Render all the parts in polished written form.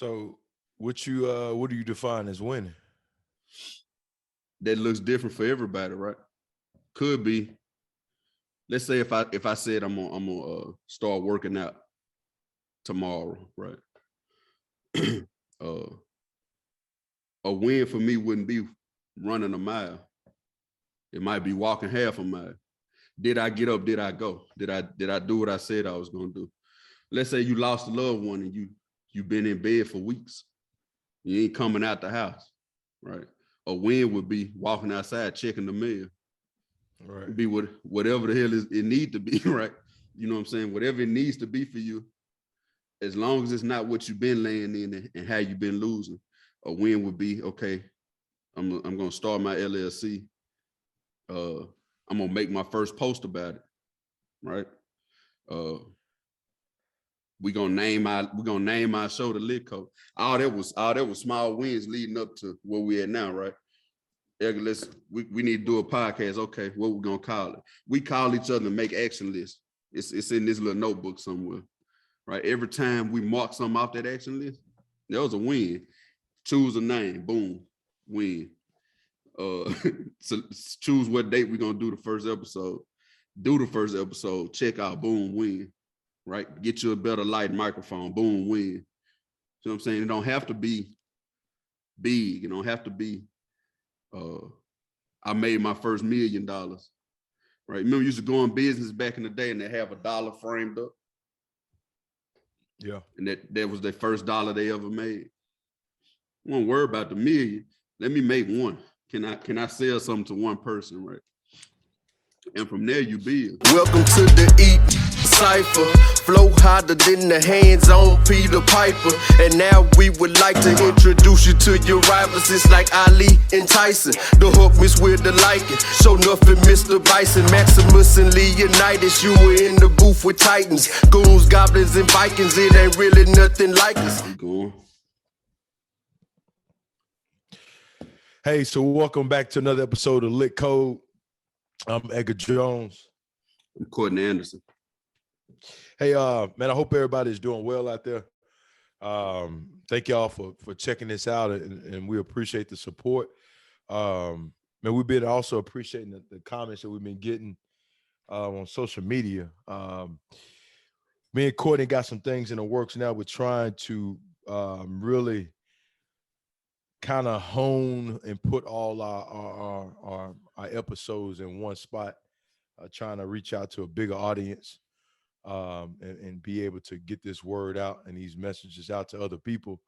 So what do you define as winning? That looks different for everybody, right? Could be. Let's say if I said I'm gonna start working out tomorrow, right? uh, a win for me wouldn't be running a mile. It might be walking half a mile. Did I get up? Did I go? Did I do what I said I was gonna do? Let's say you lost a loved one and you've been in bed for weeks. You ain't coming out the house, right? A win would be walking outside, checking the mail. Right. It'd be whatever the hell it need to be, right? You know what I'm saying? Whatever it needs to be for you, as long as it's not what you've been laying in and how you've been losing. A win would be, okay, I'm gonna start my LLC. I'm gonna make my first post about it, right? Uh, we're gonna name our show the Lit Code. All that was small wins leading up to where we at now, right? We need to do a podcast. Okay, what we gonna call it? We call each other and make action lists. It's in this little notebook somewhere, right? Every time we mark something off that action list, that was a win. Choose a name, boom, win. So choose what date we're gonna do the first episode. Do the first episode, check out, boom, win. Right? Get you a better light microphone, boom, win. You know what I'm saying? It don't have to be big. It don't have to be I made my first $1 million. Right? Remember, you used to go in business back in the day and they have a dollar framed up. Yeah. And that was their first dollar they ever made. Won't worry about the million. Let me make one. Can I sell something to one person, right? And from there you build. Welcome to the Eat Cypher. Flow harder than the hands on Peter Piper. And now we would like to introduce you to your rivals. It's like Ali and Tyson. The hook miss with the liking. Show nothing, Mr. Bison, Maximus and Leonidas. You were in the booth with Titans, goons, goblins, and Vikings. It ain't really nothing like us. Keep going. Hey, so welcome back to another episode of Lit Code. I'm Edgar Jones. I'm Courtney Anderson. Hey, man, I hope everybody's doing well out there. Thank y'all for checking this out, and we appreciate the support. Man, we've been also appreciating the comments that we've been getting on social media. Me and Courtney got some things in the works now. We're trying to really kind of hone and put all our episodes in one spot, trying to reach out to a bigger audience and be able to get this word out and these messages out to other people.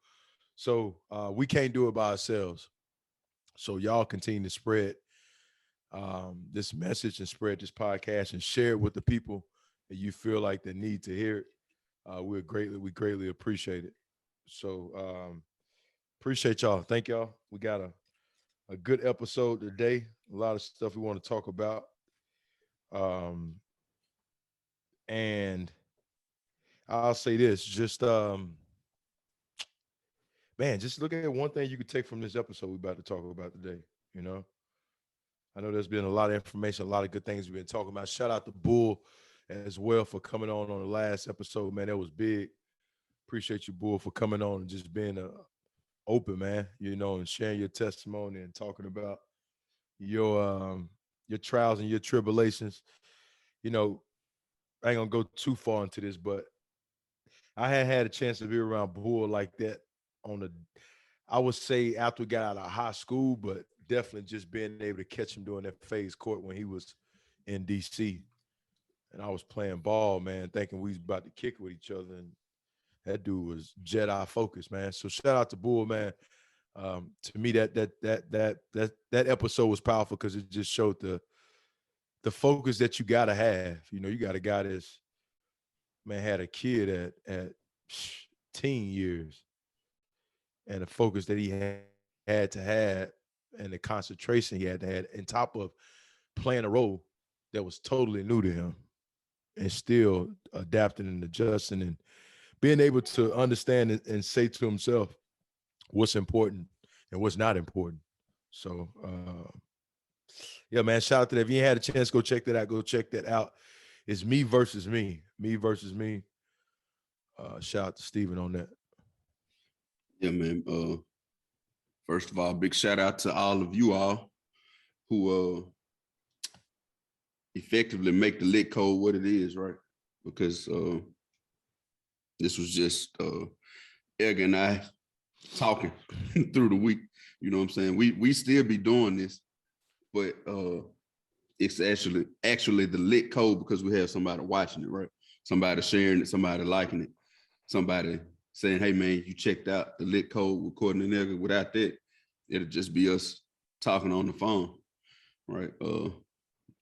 So we can't do it by ourselves. So y'all continue to spread this message and spread this podcast and share it with the people that you feel like they need to hear it. We greatly appreciate it. So appreciate y'all. Thank y'all. We got a good episode today. A lot of stuff we want to talk about. And I'll say this, just man, just look at one thing you could take from this episode we're about to talk about today. You know, I know there's been a lot of information, a lot of good things we've been talking about. Shout out to Bull as well for coming on the last episode, man. That was big. Appreciate you, Bull, for coming on and just being open, man, you know, and sharing your testimony and talking about your trials and your tribulations. You know, I ain't gonna go too far into this, but I had a chance to be around Bull like that I would say after we got out of high school, but definitely just being able to catch him doing that phase court when he was in DC. And I was playing ball, man, thinking we was about to kick with each other. And that dude was Jedi focused, man. So shout out to Bull, man. To me, that episode was powerful because it just showed the focus that you gotta have. You know, you got a guy that's, man, had a kid at teen years, and the focus that he had to have and the concentration he had to have, on top of playing a role that was totally new to him, and still adapting and adjusting and being able to understand and say to himself what's important and what's not important. So, yeah, man, shout out to that. If you ain't had a chance, go check that out. Go check that out. It's me versus me. Me versus me. Shout out to Steven on that. Yeah, man. First of all, big shout out to all of you all who effectively make the lit code what it is, right? Because this was just Edgar and I talking through the week. You know what I'm saying? We still be doing this, but it's actually the lit code because we have somebody watching it, right? Somebody sharing it, somebody liking it, somebody saying, "Hey man, you checked out the lit code recording the nigga." Without that, it'll just be us talking on the phone, right?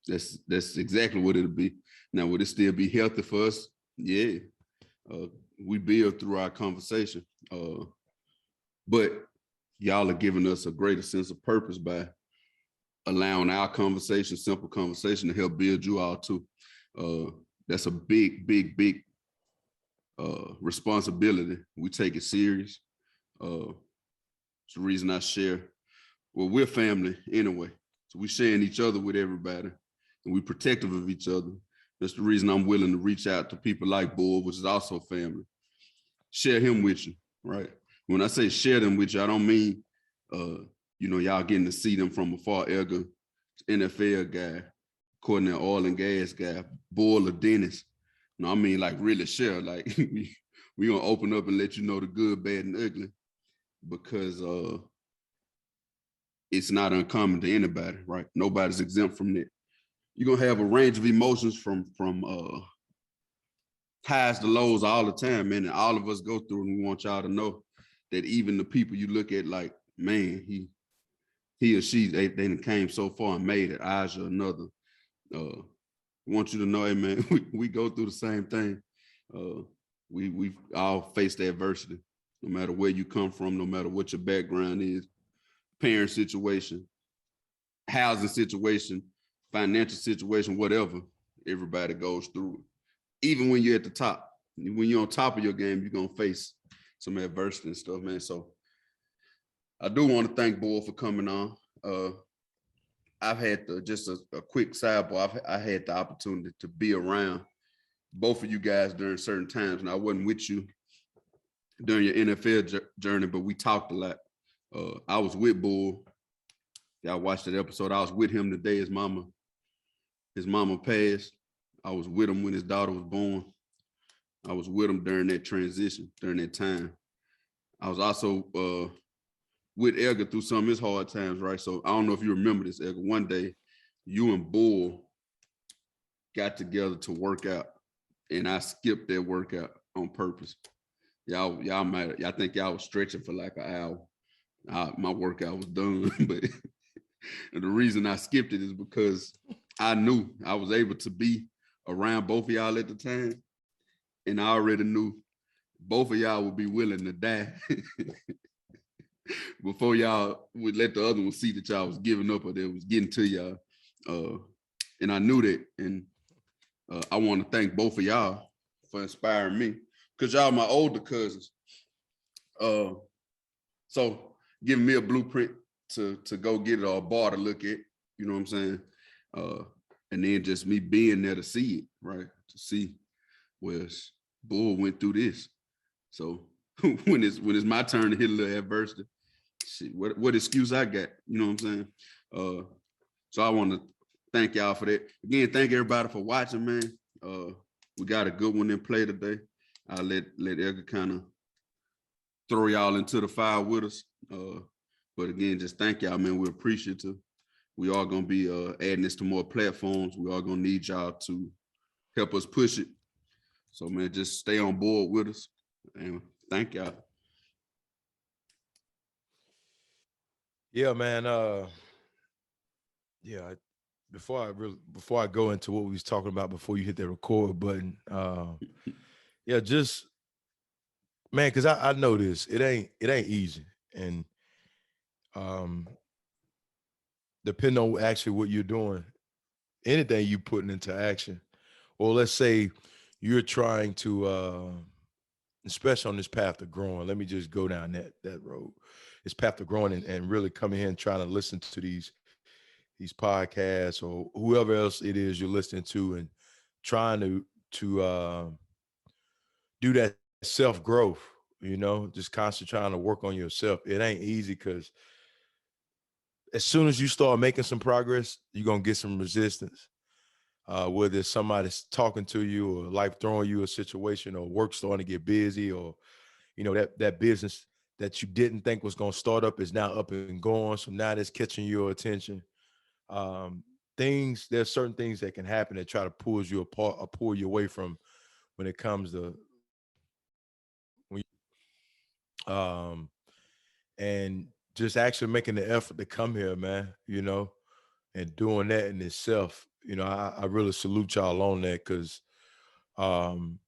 That's exactly what it'll be. Now, would it still be healthy for us? Yeah. We build through our conversation. But y'all are giving us a greater sense of purpose by allowing our conversation, simple conversation, to help build you all too. That's a big, big, big responsibility. We take it serious. It's the reason I share. Well, we're family anyway. So we sharing each other with everybody, and we protective of each other. That's the reason I'm willing to reach out to people like Bull, which is also family. Share him with you, right? When I say share them with you, I don't mean, y'all getting to see them from afar. Edgar, NFL guy, Courtney, oil and gas guy, Bull or Dennis. No, I mean like really share. Like we gonna open up and let you know the good, bad, and ugly, because it's not uncommon to anybody, right? Nobody's exempt from that. You're gonna have a range of emotions from highs to lows all the time, man. And all of us go through, and we want y'all to know that even the people you look at like, man, he or she, they came so far and made it. Aja, another. Want you to know, hey man, we go through the same thing. We all face the adversity, no matter where you come from, no matter what your background is, parent situation, housing situation, financial situation, whatever. Everybody goes through it. Even when you're at the top, when you're on top of your game, you're gonna face some adversity and stuff, man. So I do want to thank Bull for coming on. I've had just a quick sidebar. I had the opportunity to be around both of you guys during certain times, and I wasn't with you during your NFL journey, but we talked a lot. I was with Bull. Y'all watched that episode. I was with him the day his mama passed. I was with him when his daughter was born. I was with him during that transition, during that time. I was also with Edgar through some of his hard times, right? So I don't know if you remember this, Edgar. One day, you and Bull got together to work out, and I skipped that workout on purpose. Y'all think y'all was stretching for like an hour. My workout was done, but the reason I skipped it is because I knew I was able to be around both of y'all at the time, and I already knew both of y'all would be willing to die before y'all would let the other one see that y'all was giving up or that was getting to y'all. And I knew that, and I want to thank both of y'all for inspiring me, because y'all my older cousins. So giving me a blueprint to go get it or a bar to look at, you know what I'm saying? And then just me being there to see it, right? To see where Bull went through this. So when it's my turn to hit a little adversity, shit, what excuse I got? You know what I'm saying? So I want to thank y'all for that. Again, thank everybody for watching, man. We got a good one in play today. I'll let Edgar kind of throw y'all into the fire with us. But again, just thank y'all, man. We're appreciative. We are going to be adding this to more platforms. We are going to need y'all to help us push it. So, man, just stay on board with us. And thank y'all. Yeah, man. Before I go into what we was talking about before you hit that record button, just man, because I know this. It ain't easy. And depending on actually what you're doing, anything you putting into action, or let's say you're trying to especially on this path to growing, let me just go down that road. This path to growing and really coming here and trying to listen to these podcasts or whoever else it is you're listening to, and trying to do that self-growth. just constantly trying to work on yourself. It ain't easy because as soon as you start making some progress, you're gonna get some resistance. Whether somebody's talking to you or life throwing you a situation or work starting to get busy or that business that you didn't think was gonna start up is now up and going. So now that's catching your attention. Um, there's certain things that can happen that try to pull you apart or pull you away from when it comes to when and just actually making the effort to come here, man, and doing that in itself, I really salute y'all on that because um,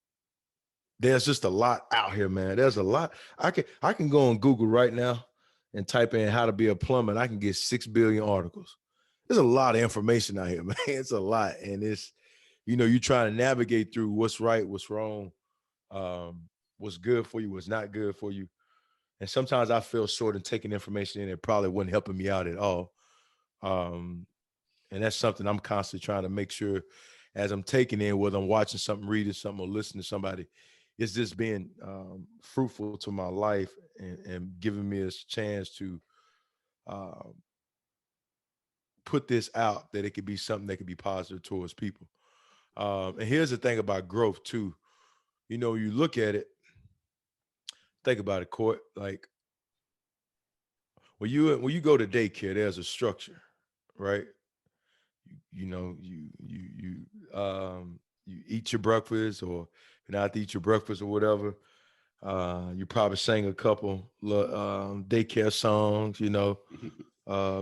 there's just a lot out here, man. There's a lot. I can go on Google right now and type in how to be a plumber, and I can get 6 billion articles. There's a lot of information out here, man. It's a lot, and you're trying to navigate through what's right, what's wrong, what's good for you, what's not good for you. And sometimes I feel short in taking information in that probably wasn't helping me out at all. Um, and that's something I'm constantly trying to make sure as I'm taking in, whether I'm watching something, reading something, or listening to somebody, it's just being fruitful to my life and giving me a chance to uh, put this out that it could be something that could be positive towards people. And here's the thing about growth too. You look at it, think about it, Court. Like when you go to daycare, there's a structure, right? You eat your breakfast or you not to eat your breakfast or whatever. You probably sang a couple daycare songs,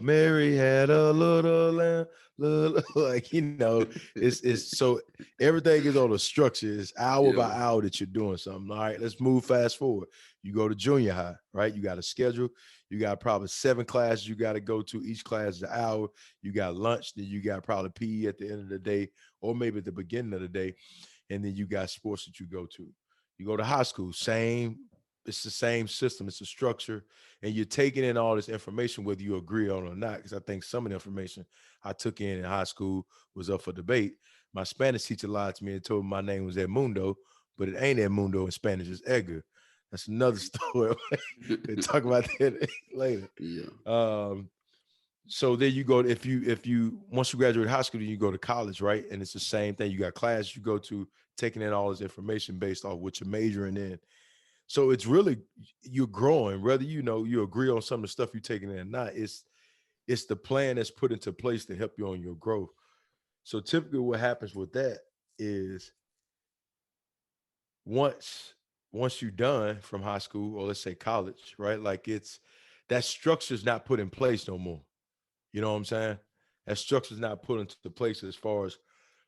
Mary had a little lamb, little like it's so everything is on a structure. It's hour by Yeah. hour that you're doing something. All right, let's move fast forward. You go to junior high, right? You got a schedule. You got probably 7 classes you got to go to. Each class is an hour. You got lunch. Then you got probably PE at the end of the day, or maybe at the beginning of the day, and then you got sports that you go to. You go to high school, same. It's the same system. It's a structure and you're taking in all this information, whether you agree on it or not. Because I think some of the information I took in high school was up for debate. My Spanish teacher lied to me and told me my name was Edmundo, but it ain't Edmundo in Spanish. It's Edgar. That's another story. We'll talk about that later. Yeah. So there you go. If you once you graduate high school, then you go to college, right? And it's the same thing. You got class you go to, taking in all this information based off what you're majoring in. So it's really you're growing, whether you agree on some of the stuff you're taking in or not. It's the plan that's put into place to help you on your growth. So typically what happens with that is once once you're done from high school or let's say college, right? Like it's that structure's not put in place no more. You know what I'm saying? That structure's not put into place as far as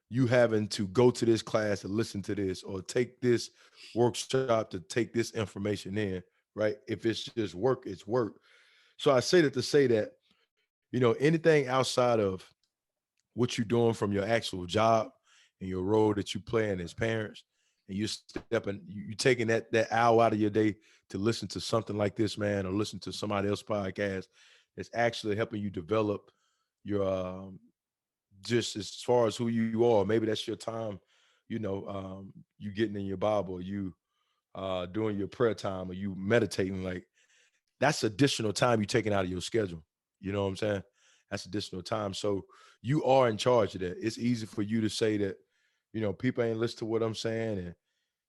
you having to go to this class and listen to this or take this workshop to take this information in, right? If it's just work, it's work. So I say that to say that, anything outside of what you're doing from your actual job and your role that you play in as parents, and you're stepping, you taking that hour out of your day to listen to something like this, man, or listen to somebody else's podcast, it's actually helping you develop your just as far as who you are. Maybe that's your time, you getting in your Bible, or you doing your prayer time, or you meditating. Like that's additional time you taking out of your schedule. You know what I'm saying? That's additional time. So you are in charge of that. It's easy for you to say that, people ain't listen to what I'm saying,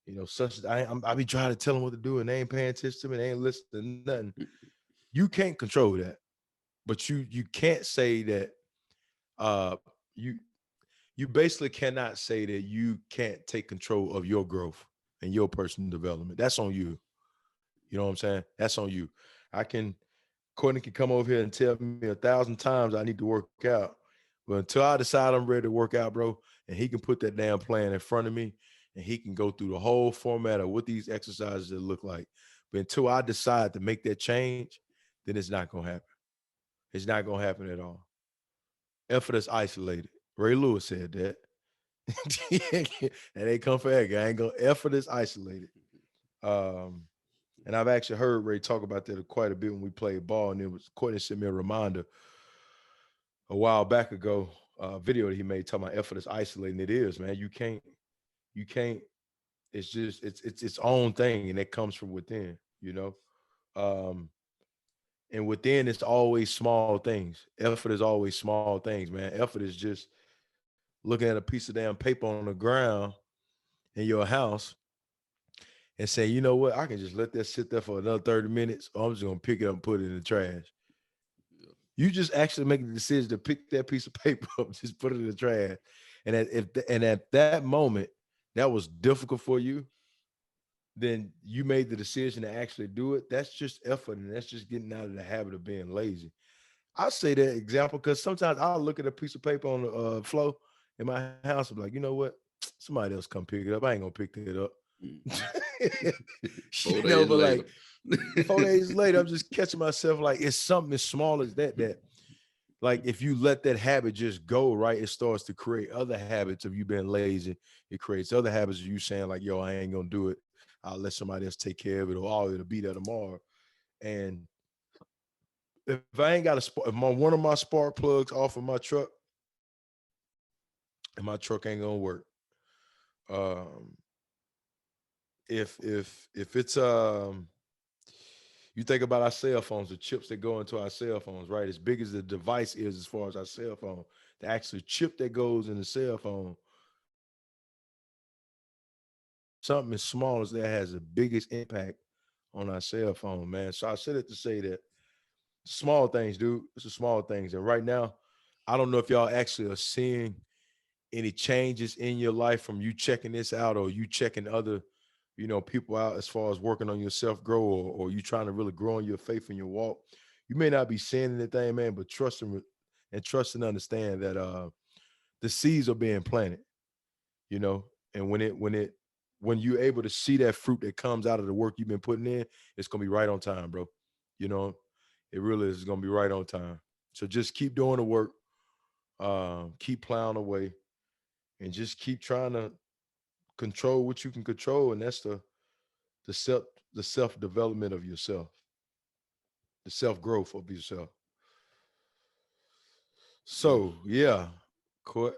and such. I be trying to tell them what to do, and they ain't paying attention to me. They ain't listening to nothing. You can't control that, but you can't say that. Uh, you you basically cannot say that you can't take control of your growth and your personal development. That's on you. You know what I'm saying? That's on you. Courtney can come over here and tell me 1,000 times I need to work out. But until I decide I'm ready to work out, bro, and he can put that damn plan in front of me and he can go through the whole format of what these exercises look like. But until I decide to make that change, then it's not going to happen. It's not going to happen at all. Effort is isolated. Ray Lewis said that. And they come for that guy. I ain't gonna effort is isolated. Um, and I've actually heard Ray talk about that quite a bit when we played ball. And it was Courtney sent me a reminder a while back ago, video that he made talking about effort is isolating. It is, man. You can't, it's just it's its own thing and it comes from within. you know. And within it's always small things. Effort is always small things, man. Effort is just looking at a piece of damn paper on the ground in your house and saying, you know what, I can just let that sit there for another 30 minutes, or I'm just gonna pick it up and put it in the trash. You just actually make the decision to pick that piece of paper up, just put it in the trash. And at that moment, that was difficult for you, then you made the decision to actually do it. That's just effort, and that's just getting out of the habit of being lazy. I say that example because sometimes I'll look at a piece of paper on the floor in my house and be like, you know what? Somebody else come pick it up. I ain't gonna pick it up. Mhm. You 4 days but later. like 4 days later, I'm just catching myself like it's something as small as that like if you let that habit just go, right, it starts to create other habits of you being lazy. It creates other habits of you saying like, yo, I ain't gonna do it. I'll let somebody else take care of it, or oh, it'll be there tomorrow. And if I ain't got if one of my spark plugs off of my truck, and my truck ain't gonna work. Um, if it's you think about our cell phones, the chips that go into our cell phones, right? As big as the device is as far as our cell phone, the actual chip that goes in the cell phone, something as small as that has the biggest impact on our cell phone, man. So I said it to say that small things, dude. It's the small things. And right now, I don't know if y'all actually are seeing any changes in your life from you checking this out, or you checking other, people out as far as working on your self grow, or you trying to really grow in your faith and your walk. You may not be seeing anything, man, but trust and understand that the seeds are being planted, you know, and when you're able to see that fruit that comes out of the work you've been putting in, it's gonna be right on time, bro. You know, it really is gonna be right on time. So just keep doing the work, keep plowing away, and just keep trying to control what you can control, and that's the self the self development of yourself, the self growth of yourself. Yeah. So yeah, Court,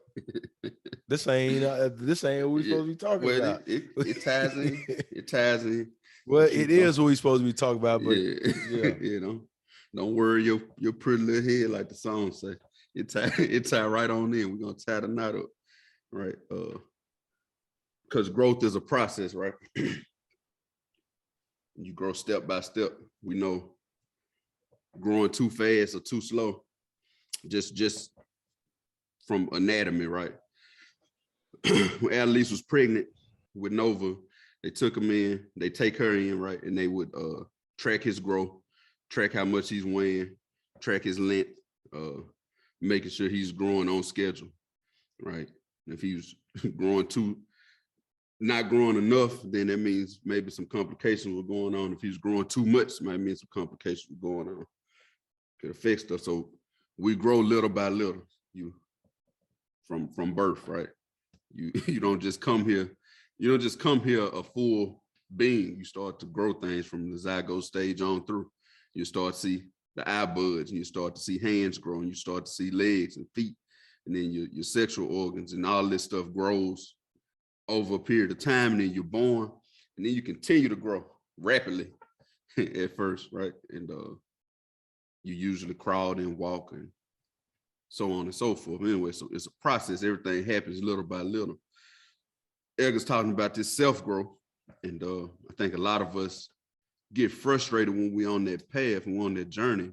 this ain't what we Yeah. supposed to be talking Well, about. it ties in. It ties in. Well, But it is what we supposed to be talking about, but yeah, yeah, don't worry your pretty little head, like the song say. It tie right on in. We're gonna tie the knot up, right? Because growth is a process, right? You grow step by step. We know growing too fast or too slow, just from anatomy, right? When L.I.T was pregnant with Nova, they took him in, they take her in, right? And they would track his growth, track how much he's weighing, track his length, making sure he's growing on schedule, right? And if he's growing not growing enough, then that means maybe some complications were going on. If he's growing too much, it might mean some complications were going on. Could affect stuff. So we grow little by little, you from birth, right? You don't just come here, a full being. You start to grow things from the zygote stage on through. You start to see the eye buds, and you start to see hands grow, and you start to see legs and feet, and then your sexual organs and all this stuff grows over a period of time, and then you're born, and then you continue to grow rapidly at first, right? And you usually crawl and walk and so on and so forth. Anyway, so it's a process. Everything happens little by little. Edgar's talking about this self-growth, and I think a lot of us get frustrated when we're on that path and we're on that journey,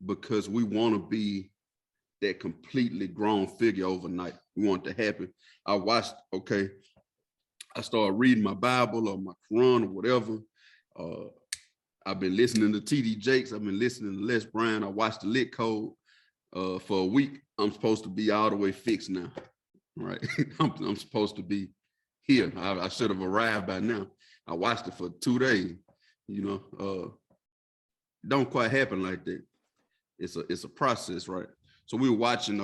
because we want to be that completely grown figure overnight. We want it to happen. I started reading my Bible or my Quran or whatever. I've been listening to T.D. Jakes. I've been listening to Les Brown. I watched the Lit Code for a week. I'm supposed to be all the way fixed now, right? I'm supposed to be here. I should have arrived by now. I watched it for 2 days. Don't quite happen like that. It's a process, right? So we were watching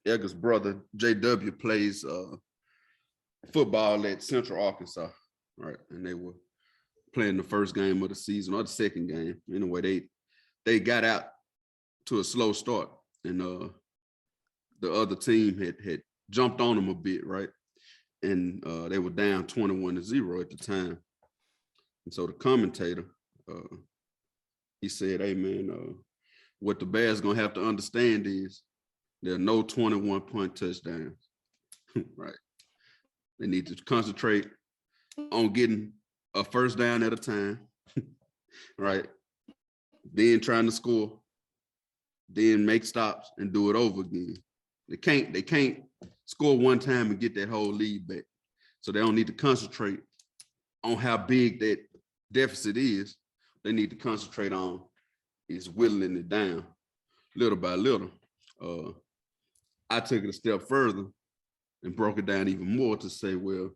Edgar's brother JW plays football at Central Arkansas, right? And they were playing the first game of the season or the second game. Anyway, they got out to a slow start, and the other team had jumped on them a bit, right? And they were down 21-0 at the time. And so the commentator, he said, hey man, what the Bears gonna have to understand is there are no 21-point touchdowns, right? They need to concentrate on getting a first down at a time, right? Then trying to score, then make stops and do it over again. They can't score one time and get that whole lead back. So they don't need to concentrate on how big that deficit is. They need to concentrate on is whittling it down little by little. I took it a step further and broke it down even more to say, well,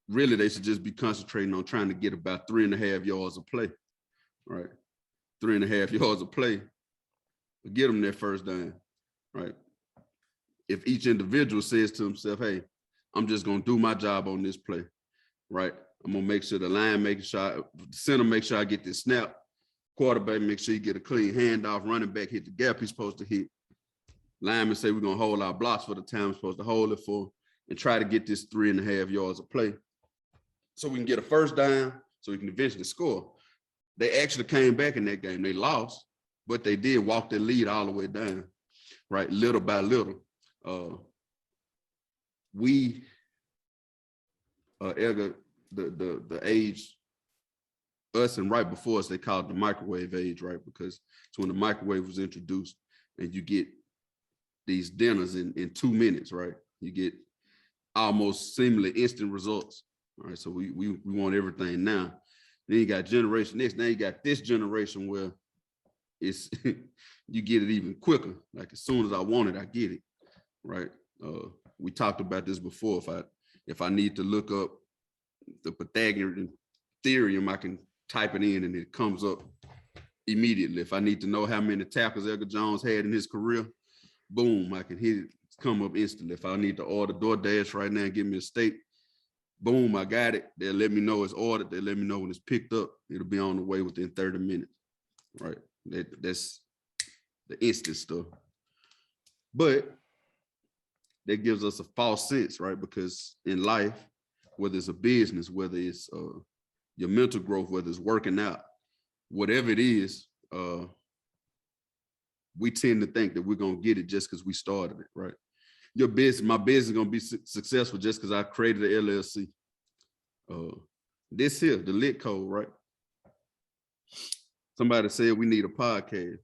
really they should just be concentrating on trying to get about 3.5 yards of play, right? 3.5 yards of play, get them their first down, right? If each individual says to himself, hey, I'm just gonna do my job on this play, right? I'm gonna make sure the line making sure, the center make sure I get this snap, quarterback make sure you get a clean handoff, running back hit the gap he's supposed to hit. Linemen say we're gonna hold our blocks for the time we're supposed to hold it for and try to get this 3.5 yards of play so we can get a first down so we can eventually score. They actually came back in that game. They lost, but they did walk their lead all the way down, right? Little by little. Edgar, the age, us and right before us, they called it the microwave age, right? Because it's when the microwave was introduced and you get these dinners in 2 minutes, right? You get almost seemingly instant results, right? So we want everything now. Then you got Generation X. Now you got this generation where it's you get it even quicker. Like as soon as I want it, I get it, right? We talked about this before. If I need to look up the Pythagorean theorem, I can type it in and it comes up immediately. If I need to know how many tackles Edgar Jones had in his career, boom, I can hit it, come up instantly. If I need to order DoorDash right now and give me a steak, boom, I got it. They'll let me know it's ordered. They'll let me know when it's picked up. It'll be on the way within 30 minutes, right? That's the instant stuff. But that gives us a false sense, right? Because in life, whether it's a business, whether it's your mental growth, whether it's working out, whatever it is, we tend to think that we're going to get it just because we started it, right? Your business, my business is going to be successful just because I created an LLC. This here, the L.I.T code, right? Somebody said we need a podcast.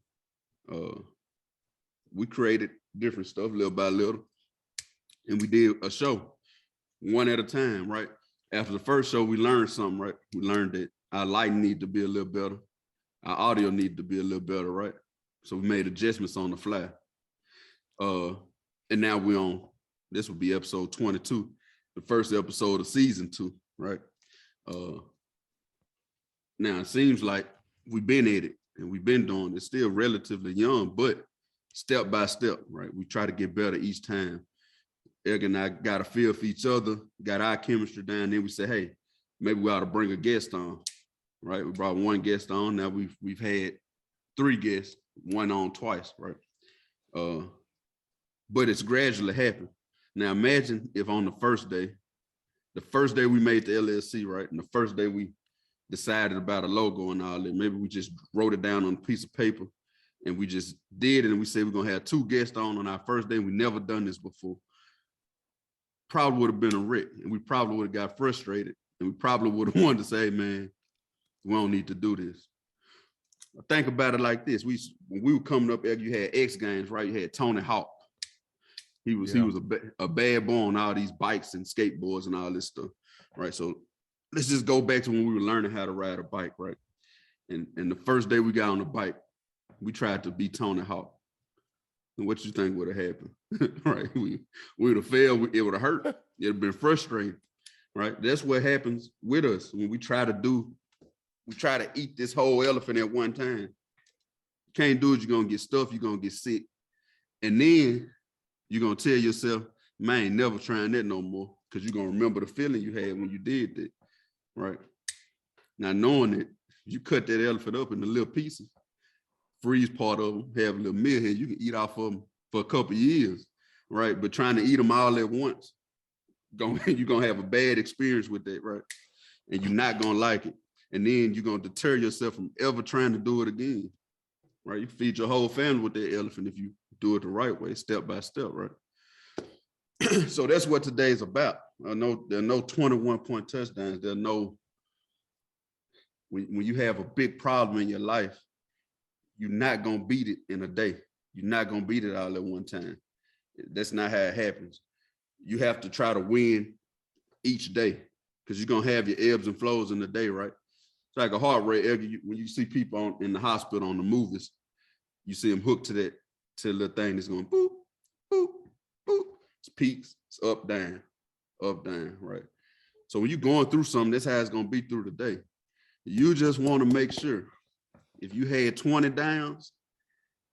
We created different stuff little by little, and we did a show one at a time, right? After the first show, we learned something, right? We learned that our lighting needed to be a little better. Our audio needed to be a little better, right? So we made adjustments on the fly. And now we're on, this will be episode 22, the first episode of season 2, right? Now it seems like we've been at it and we've been doing it. It's still relatively young, but step by step, right? We try to get better each time. Egg and I got a feel for each other, got our chemistry down. Then we say, hey, maybe we ought to bring a guest on, right? We brought one guest on. Now we've had 3 guests, one on twice, right? But it's gradually happened. Now imagine if on the first day we made the LLC, right? And the first day we decided about a logo and all that, maybe we just wrote it down on a piece of paper and we just did it. And we said we're gonna have 2 guests on our first day. We never done this before. Probably would have been a wreck, and we probably would have got frustrated, and we probably would have wanted to say, man, we don't need to do this. Think about it like this. When we were coming up, you had X Games, right? You had Tony Hawk. He was a bad boy on all these bikes and skateboards and all this stuff, right? So let's just go back to when we were learning how to ride a bike, right? And the first day we got on the bike, we tried to be Tony Hawk. And what you think would have happened, right? We would have failed. It would have hurt. It would have been frustrating, right? That's what happens with us when we try to eat this whole elephant at one time. You can't do it. You're going to get stuffed. You're going to get sick. And then you're going to tell yourself, man, I ain't never trying that no more, because you're going to remember the feeling you had when you did that, right? Now, knowing that you cut that elephant up into little pieces, freeze part of them, have a little meal here, you can eat off of them for a couple of years, right? But trying to eat them all at once, you're going to have a bad experience with that, right? And you're not going to like it. And then you're gonna deter yourself from ever trying to do it again. Right? You feed your whole family with that elephant if you do it the right way, step by step, right? So that's what today is about. I know there are no 21-point touchdowns. There are no, when you have a big problem in your life, you're not gonna beat it in a day. You're not gonna beat it all at one time. That's not how it happens. You have to try to win each day because you're gonna have your ebbs and flows in the day, right? It's like a heart rate. When you see people in the hospital on the movies, you see them hooked to that little thing that's going boop, boop, boop. It's peaks, it's up, down, right? So when you're going through something, that's how it's gonna be through the day. You just want to make sure if you had 20 downs,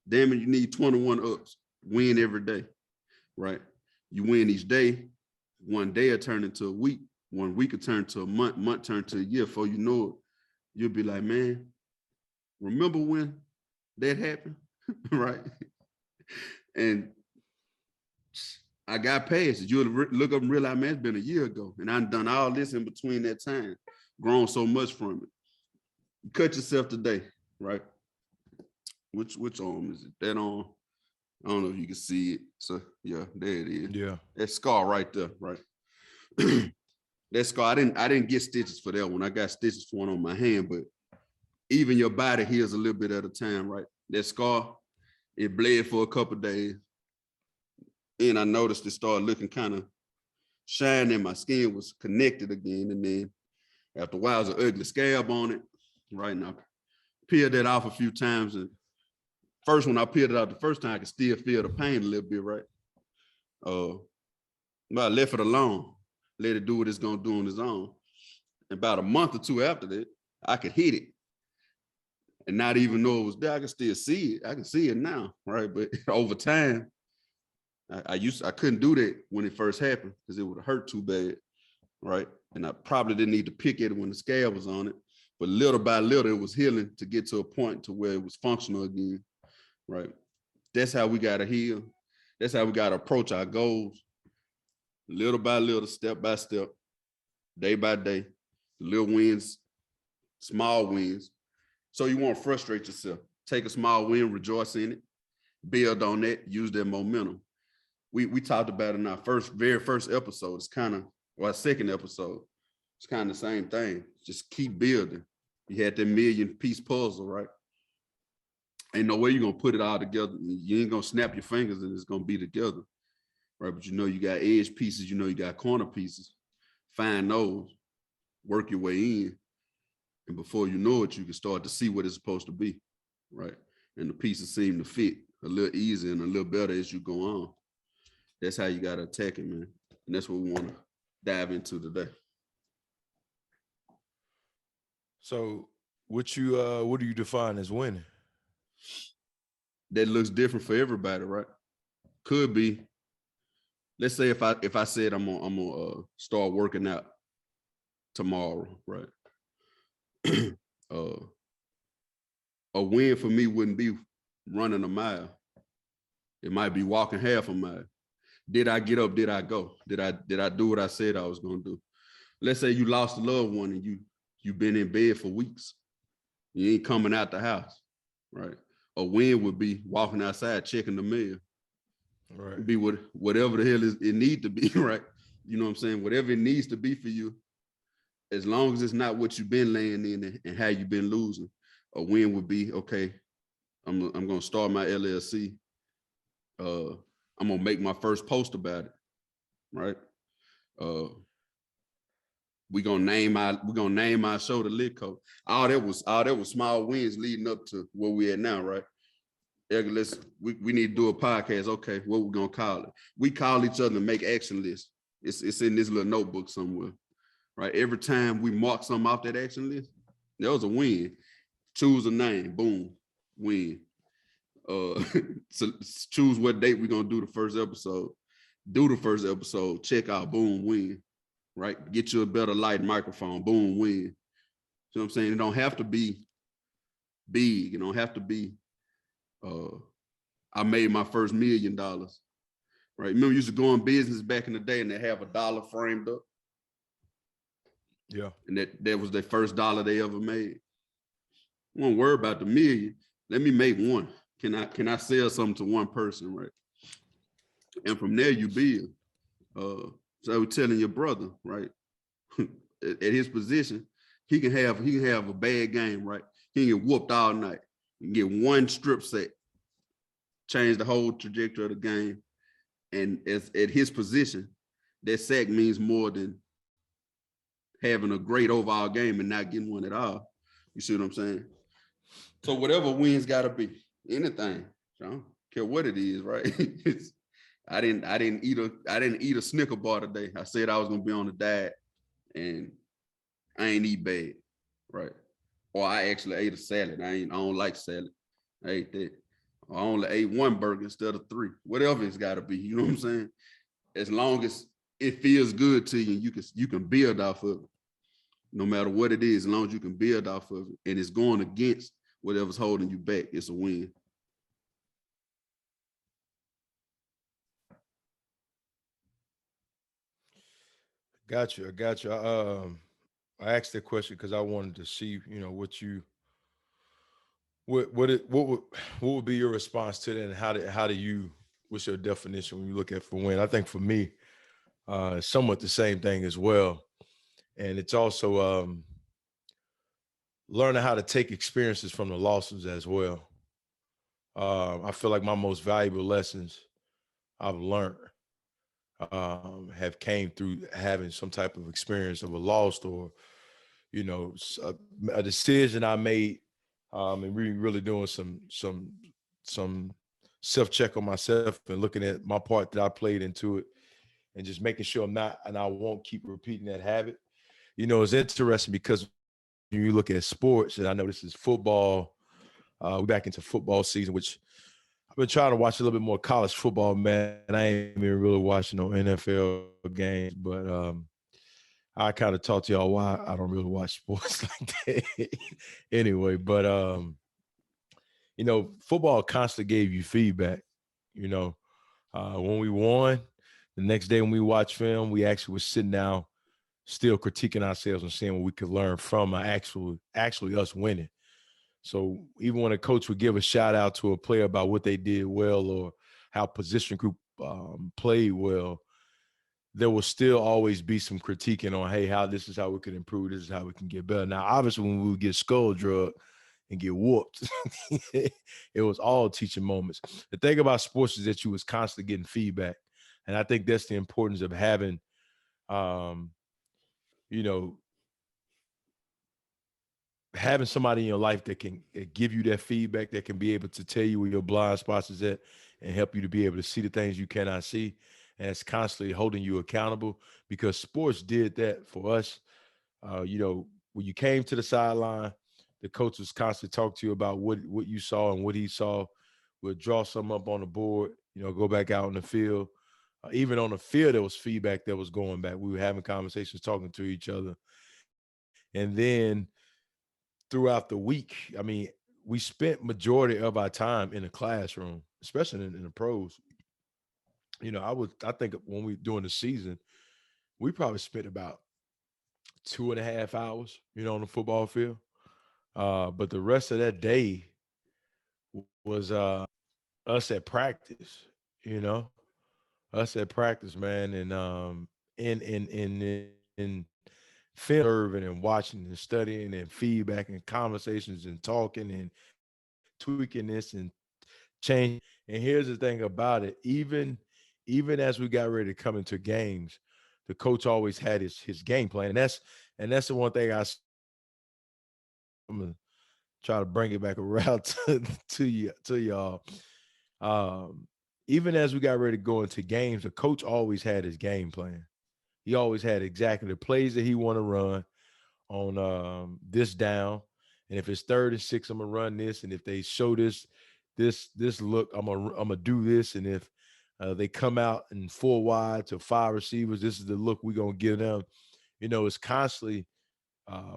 damn it, you need 21 ups. Win every day, right? You win each day. One day will turn into a week. 1 week will turn to a month turn to a year. Before you know it, you'll be like, man, remember when that happened, right? And I got past it. You'll look up and realize, man, it's been a year ago, and I've done all this in between that time, grown so much from it. You cut yourself today, right? Which arm is it? That arm? I don't know if you can see it. So yeah, there it is. Yeah. That scar right there, right? That scar, I didn't get stitches for that one. I got stitches for one on my hand, but even your body heals a little bit at a time, right? That scar, it bled for a couple of days. And I noticed it started looking kind of shiny. My skin was connected again. And then after a while, it was an ugly scab on it, right? And I peeled that off a few times. And first, when I peeled it out the first time, I could still feel the pain a little bit, right? But I left it alone, let it do what it's gonna do on its own. And about a month or two after that, I could hit it and not even know it was there. I can still see it. I can see it now, right? But over time, I couldn't do that when it first happened because it would have hurt too bad, right? And I probably didn't need to pick at it when the scab was on it. But little by little, it was healing to get to a point to where it was functional again, right? That's how we gotta heal. That's how we gotta approach our goals. Little by little, step by step, day by day, little wins, small wins. So you won't frustrate yourself. Take a small win, rejoice in it, build on that, use that momentum. We talked about it in our very first episode. It's kind of, or our second episode. It's kind of the same thing. Just keep building. You had that 1,000,000-piece puzzle, right? Ain't no way you're gonna put it all together. You ain't gonna snap your fingers and it's gonna be together, right? But you know you got edge pieces. You know you got corner pieces. Find those, work your way in, and before you know it, you can start to see what it's supposed to be, right? And the pieces seem to fit a little easier and a little better as you go on. That's how you gotta attack it, man. And that's what we want to dive into today. So what do you define as winning? That looks different for everybody, right? Could be, let's say if I said I'm gonna start working out tomorrow, right? A win for me wouldn't be running a mile. It might be walking half a mile. Did I get up? Did I go? Did I do what I said I was gonna do? Let's say you lost a loved one and you've been in bed for weeks. You ain't coming out the house, right? A win would be walking outside, checking the mail. Right. It'd be whatever the hell it need to be, right? You know what I'm saying? Whatever it needs to be for you, as long as it's not what you've been laying in and how you've been losing. A win would be, okay, I'm gonna start my LLC. I'm gonna make my first post about it, right? We're gonna name our show the Lit Code. All that was small wins leading up to where we at now, right? We need to do a podcast. Okay, what we gonna call it? We call each other and make action lists. It's in this little notebook somewhere, right? Every time we mark something off that action list, that was a win. Choose a name, boom, win. So choose what date we're gonna do the first episode. Do the first episode, check out, boom, win. Right? Get you a better light microphone, boom, win. You know what I'm saying? It don't have to be big. It don't have to be, I made my first $1 million. Right? Remember, you used to go in business back in the day and they have a dollar framed up. Yeah. and that was their first dollar they ever made. Won't worry about the million. Let me make one. Can I sell something to one person, right? And from there you build. So I was telling your brother, right? at his position, he can have a bad game, right? He can get whooped all night. He can get one strip set, change the whole trajectory of the game. And as at his position, that sack means more than having a great overall game and not getting one at all. You see what I'm saying? So whatever wins gotta be anything. I don't care what it is, right? I didn't eat a Snicker bar today. I said I was gonna be on a diet, and I ain't eat bad, right? Or I actually ate a salad. I don't like salad. I ate that. I only ate one burger instead of three. Whatever it's got to be. You know what I'm saying? As long as it feels good to you, you can build off of it. No matter what it is, as long as you can build off of it, and it's going against whatever's holding you back, it's a win. Got you. I got you. I asked that question because I wanted to see, what you what would be your response to that, and how do you what's your definition when you look at for win? I think for me, it's somewhat the same thing as well, and it's also learning how to take experiences from the losses as well. I feel like my most valuable lessons I've learned have came through having some type of experience of a loss, or a decision I made, and really doing some self check on myself and looking at my part that I played into it, and just making sure I'm not, and I won't keep repeating that habit. It's interesting because when you look at sports, and I know this is football, we're back into football season, which I've been trying to watch a little bit more college football, man. I ain't even really watching no NFL games, but I kind of talked to y'all why I don't really watch sports like that. Anyway, but football constantly gave you feedback. You know, when we won, the next day when we watched film, we actually was sitting down, still critiquing ourselves and seeing what we could learn from actually us winning. So even when a coach would give a shout out to a player about what they did well or how position group played well, there will still always be some critiquing on, hey, how this is how we can improve. This is how we can get better. Now, obviously, when we would get skull drug and get whooped, it was all teaching moments. The thing about sports is that you was constantly getting feedback. And I think that's the importance of having, um, you know, having somebody in your life that can give you that feedback, that can be able to tell you where your blind spots is at and help you to be able to see the things you cannot see. And it's constantly holding you accountable, because sports did that for us. When you came to the sideline, the coach was constantly talking to you about what you saw and what he saw. We'll draw some up on the board, go back out in the field. Even on the field, there was feedback that was going back. We were having conversations, talking to each other. And then throughout the week, I mean, we spent majority of our time in the classroom, especially in the pros. I think when we during the season, we probably spent about 2.5 hours, on the football field. But the rest of that day was us at practice, you know, us at practice, man, and in film observing and watching and studying and feedback and conversations and talking and tweaking this and changing. And here's the thing about it: even as we got ready to come into games, the coach always had his game plan, and that's the one thing I'm gonna try to bring it back around to y'all. Um, Even as we got ready to go into games, the coach always had his game plan. He always had exactly the plays that he want to run on this down. And if it's 3rd and 6, I'm gonna run this. And if they show this look, I'm gonna do this. And if they come out in 4 wide to 5 receivers, this is the look we're gonna give them. It's constantly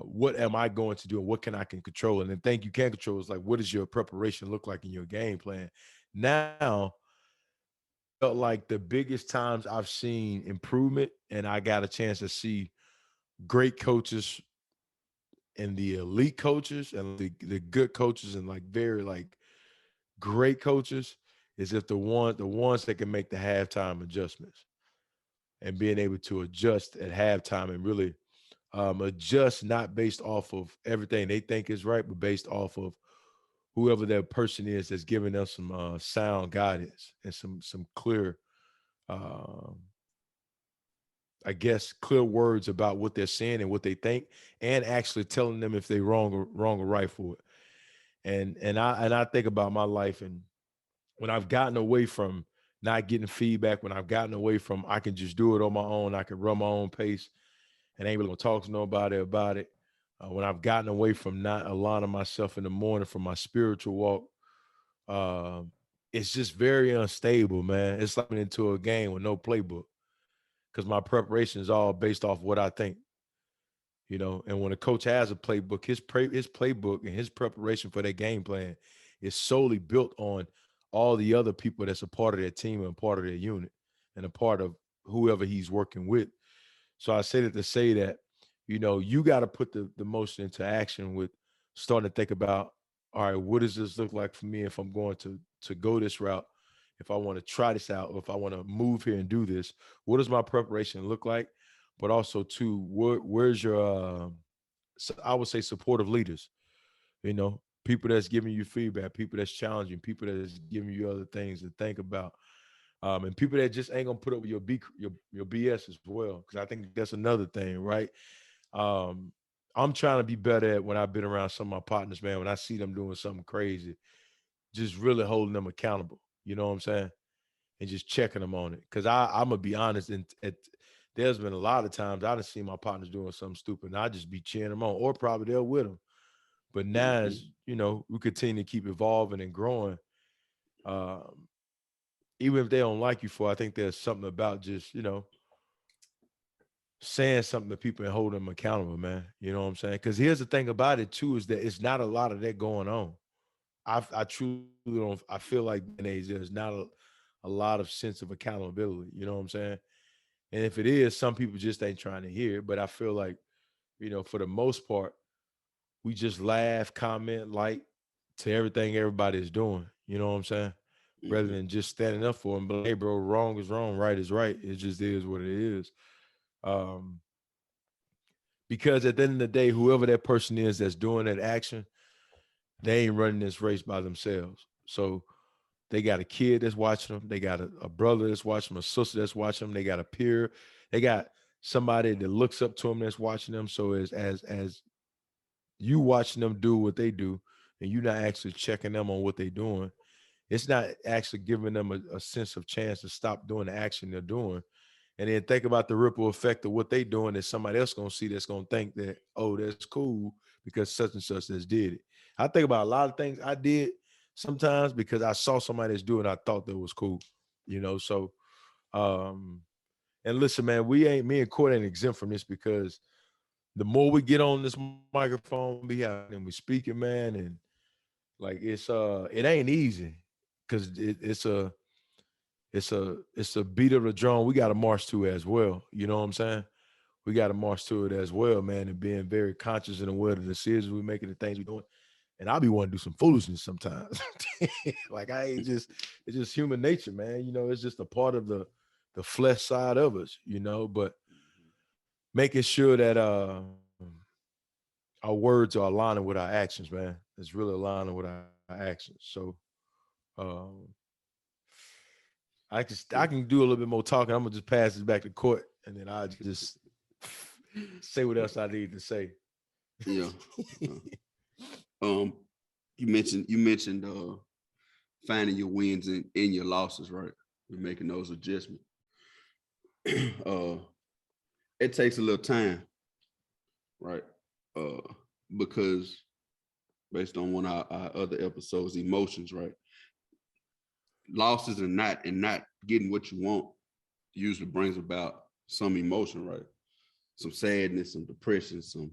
what am I going to do and what can control? And the thing you can control is like, what does your preparation look like in your game plan? Now, felt like the biggest times I've seen improvement, and I got a chance to see great coaches and the elite coaches and the good coaches and like very like great coaches is if the ones that can make the halftime adjustments and being able to adjust at halftime and really adjust not based off of everything they think is right, but based off of whoever that person is that's giving them some sound guidance and some clear, um, I guess, clear words about what they're saying and what they think, and actually telling them if they're wrong or right for it. And I think about my life and when I've gotten away from not getting feedback, when I've gotten away from I can just do it on my own, I can run my own pace, and ain't really gonna talk to nobody about it. When I've gotten away from not aligning myself in the morning for my spiritual walk, um, it's just very unstable, man. It's like into a game with no playbook because my preparation is all based off what I think, you know. And when a coach has a playbook, his playbook and his preparation for their game plan is solely built on all the other people that's a part of their team and part of their unit and a part of whoever he's working with. So I say that to say that, you know, you got to put the motion into action with starting to think about, all right, what does this look like for me if I'm going to go this route? If I want to try this out, or if I want to move here and do this, what does my preparation look like? But also, too, where's your, I would say, supportive leaders? You know, people that's giving you feedback, people that's challenging, people that's giving you other things to think about, and people that just ain't gonna put up with your BS as well. Because I think that's another thing, right? Um, I'm trying to be better at when I've been around some of my partners, man. When I see them doing something crazy, just really holding them accountable. You know what I'm saying? And just checking them on it. Because I'm gonna be honest, and there's been a lot of times I done seen my partners doing something stupid, and I just be cheering them on, or probably they're with them. But now, Mhm. as you know, we continue to keep evolving and growing. Um, Even if they don't like you for, I think there's something about just saying something to people and holding them accountable, man. You know what I'm saying? Because here's the thing about it too is that it's not a lot of that going on. I truly don't. I feel like nowadays there's not a lot of sense of accountability. You know what I'm saying? And if it is, some people just ain't trying to hear it. But I feel like for the most part, we just laugh, comment, like to everything everybody is doing. You know what I'm saying? Rather Mhm. than just standing up for them, but hey, bro, wrong is wrong, right is right. It just is what it is. Um, because at the end of the day, whoever that person is that's doing that action, they ain't running this race by themselves. So they got a kid that's watching them. They got a brother that's watching them, a sister that's watching them. They got a peer. They got somebody that looks up to them that's watching them. So as you watching them do what they do, and you're not actually checking them on what they're doing, it's not actually giving them a sense of chance to stop doing the action they're doing. And then think about the ripple effect of what they doing that somebody else gonna see that's gonna think that, oh, that's cool because such and such has did it. I think about a lot of things I did sometimes because I saw somebody that's doing it, I thought that was cool. So um and listen, man, me and Court ain't exempt from this because the more we get on this microphone, we have and we speaking, man, and like it ain't easy because it's a beat of the drum we got to march to as well. You know what I'm saying? We got to march to it as well, man, and being very conscious and aware of the decisions we making, the things we doing. And I'll be wanting to do some foolishness sometimes. Like I ain't just it's just human nature, man. It's just a part of the flesh side of us, but making sure that our words are aligning with our actions, man. It's really aligning with our actions. So um I Yeah. can do a little bit more talking. I'm gonna just pass this back to court, and then I just say what else I need to say. Yeah. Uh, um, you mentioned finding your wins and your losses, right? And making those adjustments. uh, it takes a little time, right? Uh, because based on one of our other episodes, emotions, right? Losses and not getting what you want usually brings about some emotion, right? Some sadness, some depression, some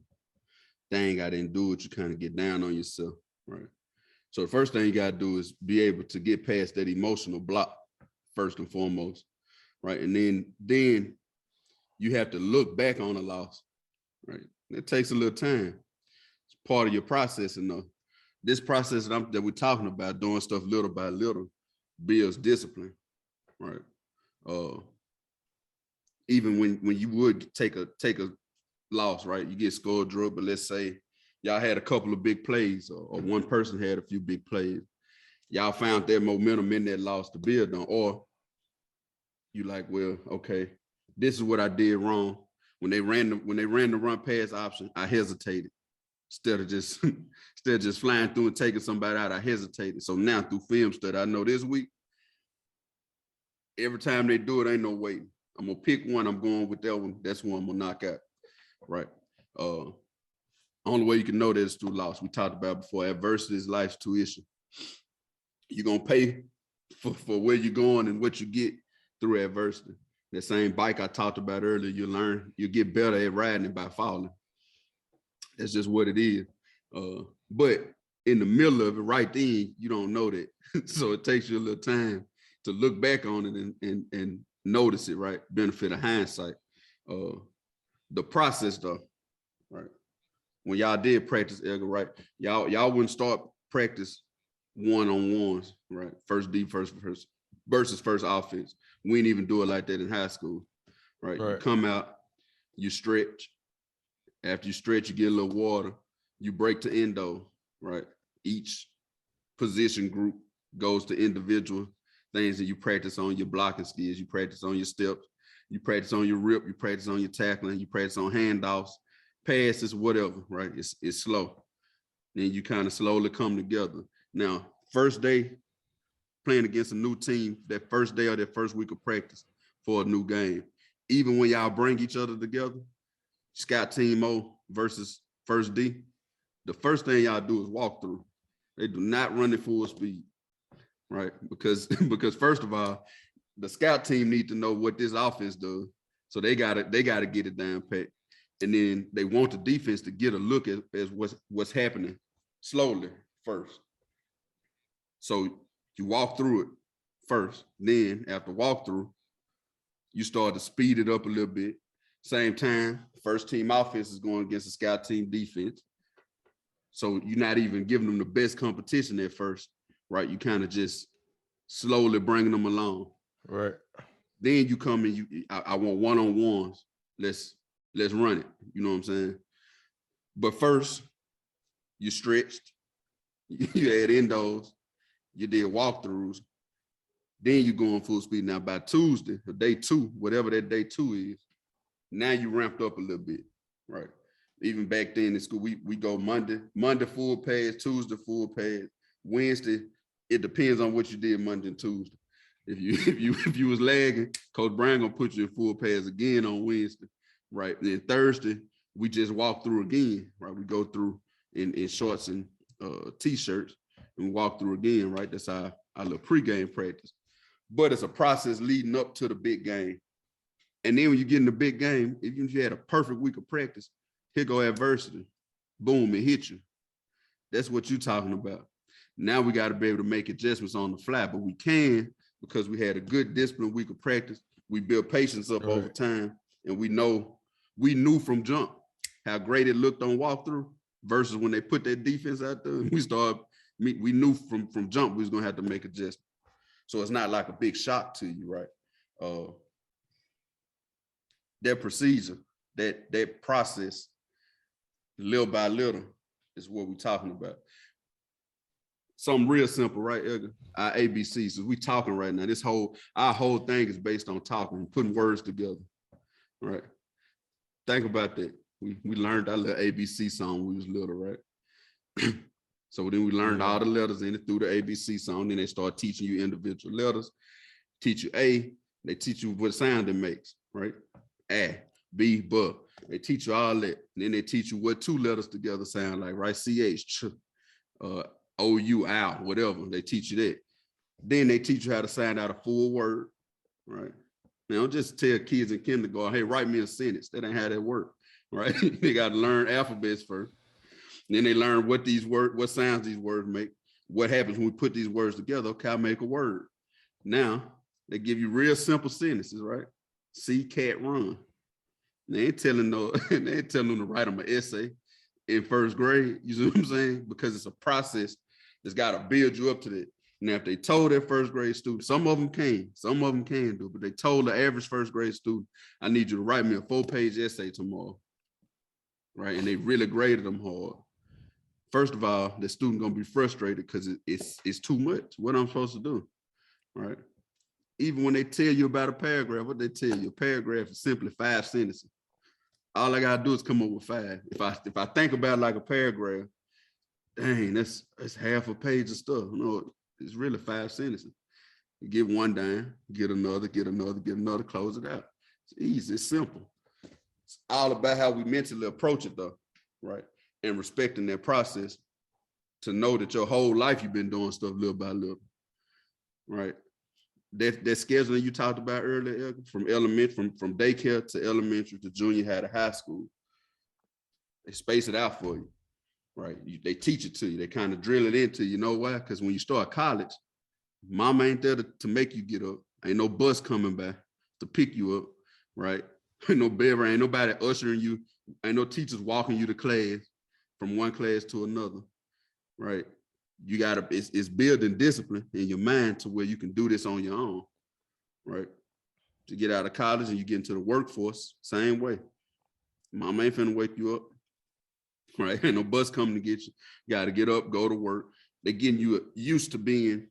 thing I didn't do it. You kind of get down on yourself, right? So the first thing you got to do is be able to get past that emotional block first and foremost, right? And then you have to look back on a loss, right? It takes a little time. It's part of your processing, though. This process that we're talking about, doing stuff little by little, builds discipline, right? Even when you would take a loss, right? You get scored, drug, but let's say y'all had a couple of big plays, or one person had a few big plays. Y'all found that momentum in that loss to build on, or you like, well, okay, this is what I did wrong. When they ran the run pass option, I hesitated. Instead of just flying through and taking somebody out, I hesitated. So now through film study, I know this week, every time they do it, ain't no waiting. I'm gonna pick one. I'm going with that one. That's one I'm gonna knock out. Right. Only way you can know that is through loss. We talked about before. Adversity is life's tuition. You're gonna pay for where you're going and what you get through adversity. That same bike I talked about earlier, you get better at riding it by falling. That's just what it is. But in the middle of it, right then, you don't know that. So it takes you a little time to look back on it and notice it, right? Benefit of hindsight. The process, though, right? When y'all did practice, Edgar, right? Y'all wouldn't start practice one-on-ones, right? First D, first versus first offense. We didn't even do it like that in high school, right? You come out, you stretch. After you stretch, you get a little water. You break to endo, right? Each position group goes to individual things that you practice on your blocking skills. You practice on your steps. You practice on your rip. You practice on your tackling. You practice on handoffs, passes, whatever, right? It's slow. Then you kind of slowly come together. Now, first day playing against a new team, that first day or that first week of practice for a new game, even when y'all bring each other together, Scout Team O versus First D, the first thing y'all do is walk through. They do not run at full speed, right? Because first of all, the scout team need to know what this offense does. So they gotta get it down pat. And then they want the defense to get a look at what's happening slowly first. So you walk through it first. Then after walkthrough, you start to speed it up a little bit. Same time, first team offense is going against the scout team defense. So you're not even giving them the best competition at first, right? You kind of just slowly bringing them along. Right. Then you come in, I want one-on-ones. Let's run it. You know what I'm saying? But first, you stretched, you had endos, you did walkthroughs, then you go on full speed. Now by Tuesday, or day 2, whatever that day 2 is, now you ramped up a little bit, right? Even back then in school, we go Monday full pads, Tuesday full pads, Wednesday, it depends on what you did Monday and Tuesday. If you was lagging, Coach Brown gonna put you in full pads again on Wednesday, right? And then Thursday, we just walk through again, right? We go through in shorts and t-shirts and walk through again, right? That's our little pregame practice. But it's a process leading up to the big game. And then when you get in the big game, if you had a perfect week of practice, here go adversity. Boom, it hit you. That's what you're talking about. Now we got to be able to make adjustments on the fly, but we can because we had a good disciplined week of practice. We built patience up over time, and we knew from jump how great it looked on walkthrough versus when they put that defense out there. We knew from jump we was gonna have to make adjustments. So it's not like a big shock to you, right? That procedure, that process, little by little, is what we're talking about. Something real simple, right, Edgar? Our ABCs. So we talking right now. Our whole thing is based on talking, putting words together, right? Think about that. We learned our little ABC song when we was little, right? So then we learned all the letters in it through the ABC song. Then they start teaching you individual letters. Teach you A. They teach you what sound it makes, right? A, B, B. They teach you all that. And then they teach you what 2 letters together sound like, right? CH, ch, OU, ow, whatever. They teach you that. Then they teach you how to sound out a full word, right? Now, don't just tell kids in kindergarten, hey, write me a sentence. That ain't how that work, right? They got to learn alphabets first. And then they learn what sounds these words make. What happens when we put these words together? Okay, I make a word. Now, they give you real simple sentences, right? See cat run. They ain't telling no, they ain't telling them to write them an essay in first grade. You see what I'm saying? Because it's a process that's got to build you up to that. Now, if they told their first grade student, some of them can do, but they told the average first grade student, I need you to write me a 4-page essay tomorrow, right? And they really graded them hard. First of all, the student gonna be frustrated because it's too much. What I'm supposed to do, right? Even when they tell you about a paragraph, what they tell you, a paragraph is simply 5 sentences. All I gotta do is come up with 5. If I think about it like a paragraph, dang, that's half a page of stuff. No, it's really 5 sentences. You get one down, get another, close it out. It's easy, it's simple. It's all about how we mentally approach it though, right? And respecting that process to know that your whole life you've been doing stuff little by little, right? That scheduling you talked about earlier, from daycare to elementary to junior high to high school, they space it out for you, right? They teach it to you. They kind of drill it into you. You know why? Because when you start college, mama ain't there to make you get up. Ain't no bus coming by to pick you up, right? Ain't no bearer, ain't nobody ushering you. Ain't no teachers walking you to class from one class to another, right? You gotta, it's building discipline in your mind to where you can do this on your own, right? To get out of college and you get into the workforce, same way. Mama ain't finna wake you up, right? Ain't no bus coming to get you. You gotta get up, go to work. They're getting you used to being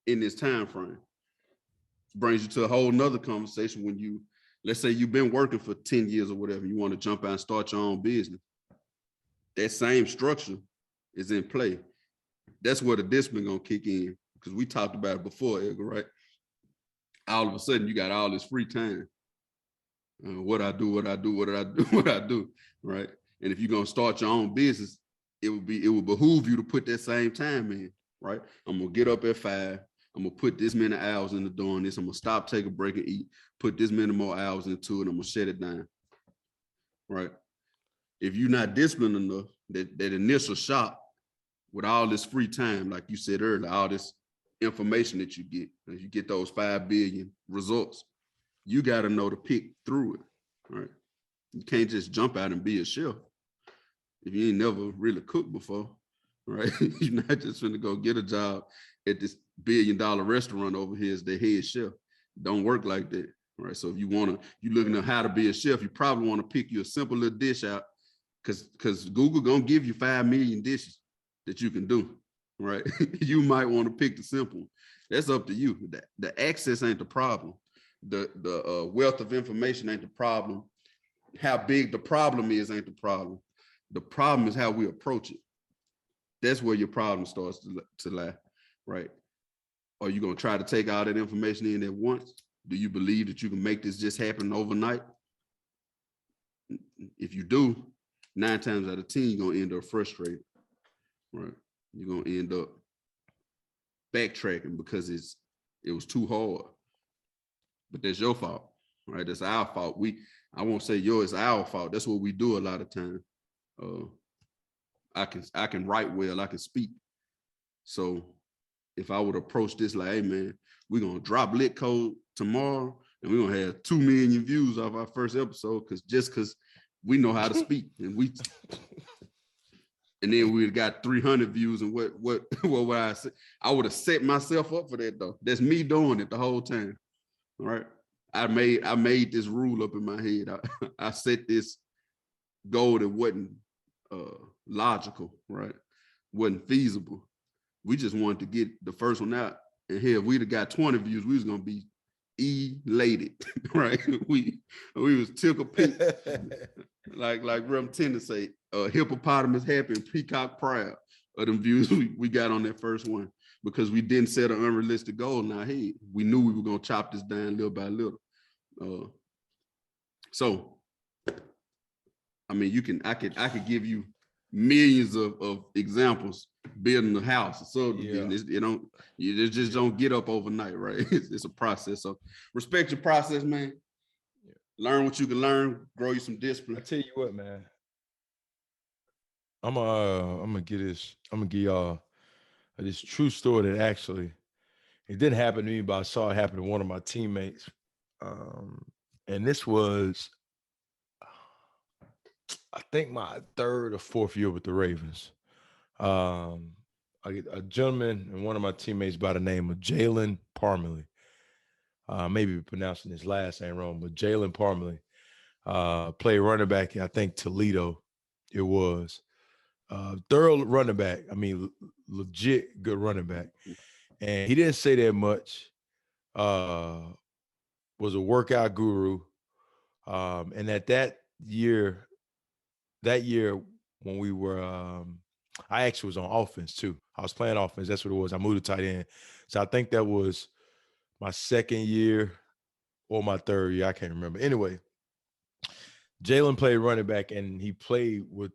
in this time frame. Brings you to a whole nother conversation when you, let's say you've been working for 10 years or whatever, you want to jump out and start your own business. That same structure is in play. That's where the discipline gonna kick in, because we talked about it before, Edgar, right? All of a sudden you got all this free time. What I do, right? And if you're gonna start your own business, it would behoove you to put that same time in, right? I'm gonna get up at 5. I'm gonna put this many hours into doing this. I'm gonna stop, take a break, and eat. Put this many more hours into it. I'm gonna shut it down, right? If you're not disciplined enough, that initial shock with all this free time, like you said earlier, all this information that you get those 5 billion results, you got to know to pick through it, right? You can't just jump out and be a chef if you ain't never really cooked before, right? You're not just gonna go get a job at this $1 billion restaurant over here as the head chef. Don't work like that, right? So if you're looking at how to be a chef, you probably want to pick you a simple little dish out, because Google gonna give you 5 million dishes that you can do, right? You might want to pick the simple. That's up to you. The access ain't the problem. The wealth of information ain't the problem. How big the problem is ain't the problem. The problem is how we approach it. That's where your problem starts to lie, right? Are you gonna try to take all that information in at once? Do you believe that you can make this just happen overnight? If you do, 9 times out of 10, you're gonna end up frustrated, right? You're gonna end up backtracking because it was too hard. But that's your fault, right? That's our fault. I won't say yours, it's our fault. That's what we do a lot of times. I can write well, I can speak. So if I would approach this like, hey man, we're gonna drop Lit Code tomorrow and we're gonna have 2 million views off our first episode because we know how to speak, and then we got 300 views, and what would I say? I would have set myself up for that though. That's me doing it the whole time. All right. I made this rule up in my head. I set this goal that wasn't logical, right? Wasn't feasible. We just wanted to get the first one out. And here, if we'd have got 20 views, we was gonna be elated, right? We was tickled pink. like Reverend tend to say, hippopotamus happy and peacock proud of them views we got on that first one, because we didn't set an unrealistic goal in our head. We knew we were gonna chop this down little by little. So, I mean, I could give you millions of examples building a house. So you just don't get up overnight, right? It's a process. So respect your process, man. Learn what you can learn, grow you some discipline. I tell you what, man. I'm gonna give y'all this true story that actually it didn't happen to me, but I saw it happen to one of my teammates. And this was I think my third or fourth year with the Ravens. Um, a gentleman and one of my teammates by the name of Jalen Parmalee. Maybe pronouncing his last name wrong, but Jalen Parmalee played running back in, I think, Toledo. It was thorough running back. I mean, legit good running back. And he didn't say that much. Uh, was a workout guru. And at that year when we were, I actually was on offense too. I was playing offense. That's what it was. I moved to tight end. So I think that was my second year or my third year. I can't remember. Anyway, Jalen played running back, and he played with